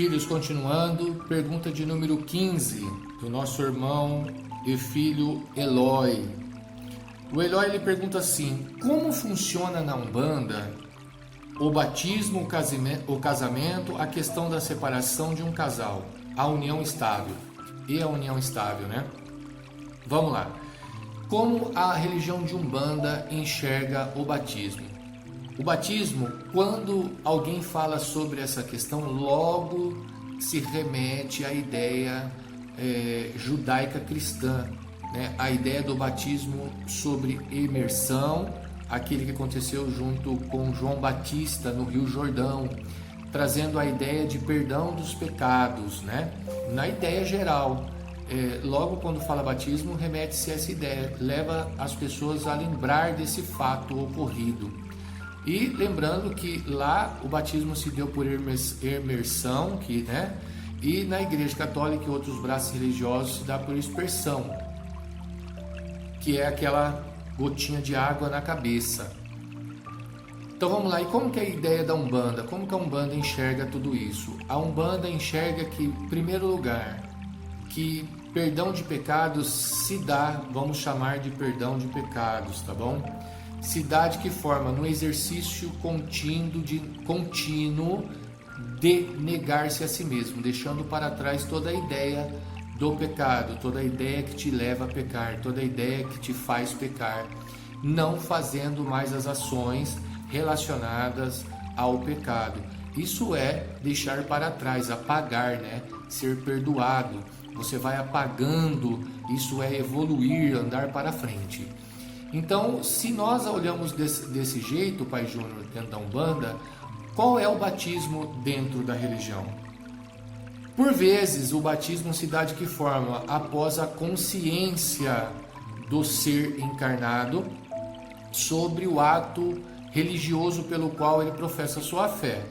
Filhos, continuando, pergunta de número 15, do nosso irmão e filho Eloy. O Eloy ele pergunta assim: como funciona na Umbanda o batismo, o casamento, a questão da separação de um casal, a união estável e a união estável, né? Vamos lá. Como a religião de Umbanda enxerga o batismo? O batismo, quando alguém fala sobre essa questão, logo se remete à ideia judaica cristã, né? A ideia do batismo sobre imersão, aquele que aconteceu junto com João Batista no Rio Jordão, trazendo a ideia de perdão dos pecados, né? Na ideia geral, logo quando fala batismo, remete-se a essa ideia, leva as pessoas a lembrar desse fato ocorrido. E lembrando que lá o batismo se deu por imersão, né? E na Igreja Católica e outros braços religiosos se dá por aspersão, que é aquela gotinha de água na cabeça. Então vamos lá, e como que é a ideia da Umbanda? Como que a Umbanda enxerga tudo isso? A Umbanda enxerga que, em primeiro lugar, que perdão de pecados se dá, vamos chamar de perdão de pecados, tá bom? Se dá de que forma? No exercício contínuo de negar-se a si mesmo, deixando para trás toda a ideia do pecado, toda a ideia que te leva a pecar, toda a ideia que te faz pecar, não fazendo mais as ações relacionadas ao pecado. Isso é deixar para trás, apagar, né? Ser perdoado. Você vai apagando, isso é evoluir, andar para frente. Então, se nós olhamos desse jeito, Pai Júnior, dentro da Umbanda, qual é o batismo dentro da religião? Por vezes, o batismo se dá de que forma? Após a consciência do ser encarnado sobre o ato religioso pelo qual ele professa sua fé.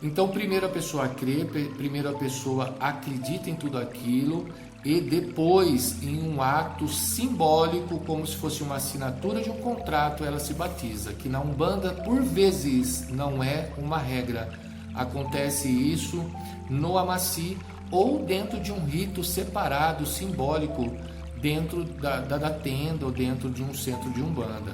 Então, primeiro a pessoa crê, primeiro a pessoa acredita em tudo aquilo e depois, em um ato simbólico, como se fosse uma assinatura de um contrato, ela se batiza, que na Umbanda, por vezes, não é uma regra. Acontece isso no Amaci ou dentro de um rito separado, simbólico, dentro da tenda ou dentro de um centro de Umbanda,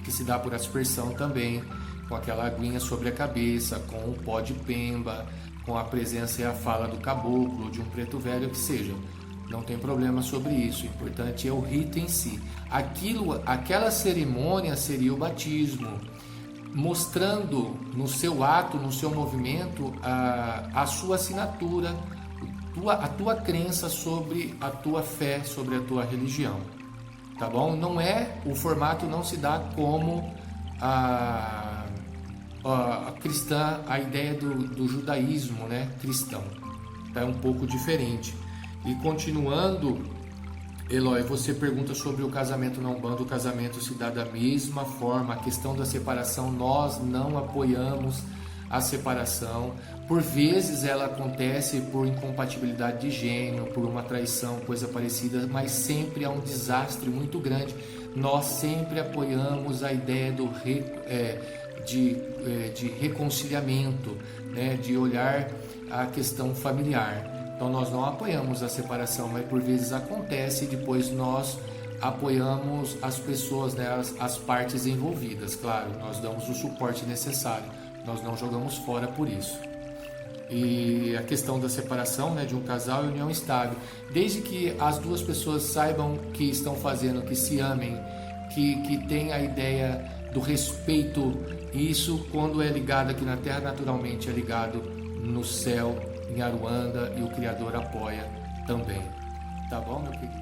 que se dá por aspersão também, com aquela aguinha sobre a cabeça, com o pó de pemba, com a presença e a fala do caboclo, de um preto velho, que seja. Não tem problema sobre isso, o importante é o rito em si. Aquela cerimônia seria o batismo, mostrando no seu ato, no seu movimento, a sua assinatura, a tua crença sobre a tua fé, sobre a tua religião. Tá bom? O formato não se dá como a cristã, a ideia do judaísmo, né, cristão. É um pouco diferente. E continuando, Eloy, você pergunta sobre o casamento na Umbanda. O casamento se dá da mesma forma. A questão da separação, nós não apoiamos a separação. Por vezes ela acontece por incompatibilidade de gênero, por uma traição, coisa parecida, mas sempre há um desastre muito grande. Nós sempre apoiamos a ideia de reconciliamento, né, de olhar a questão familiar. Então nós não apoiamos a separação, mas por vezes acontece e depois nós apoiamos as pessoas, né, as partes envolvidas. Claro, nós damos o suporte necessário, nós não jogamos fora por isso. E a questão da separação, né, de um casal e união estável, desde que as duas pessoas saibam que estão fazendo, que se amem, que tem a ideia do respeito, isso quando é ligado aqui na Terra, naturalmente é ligado no céu, em Aruanda, e o Criador apoia também. Tá bom, meu querido?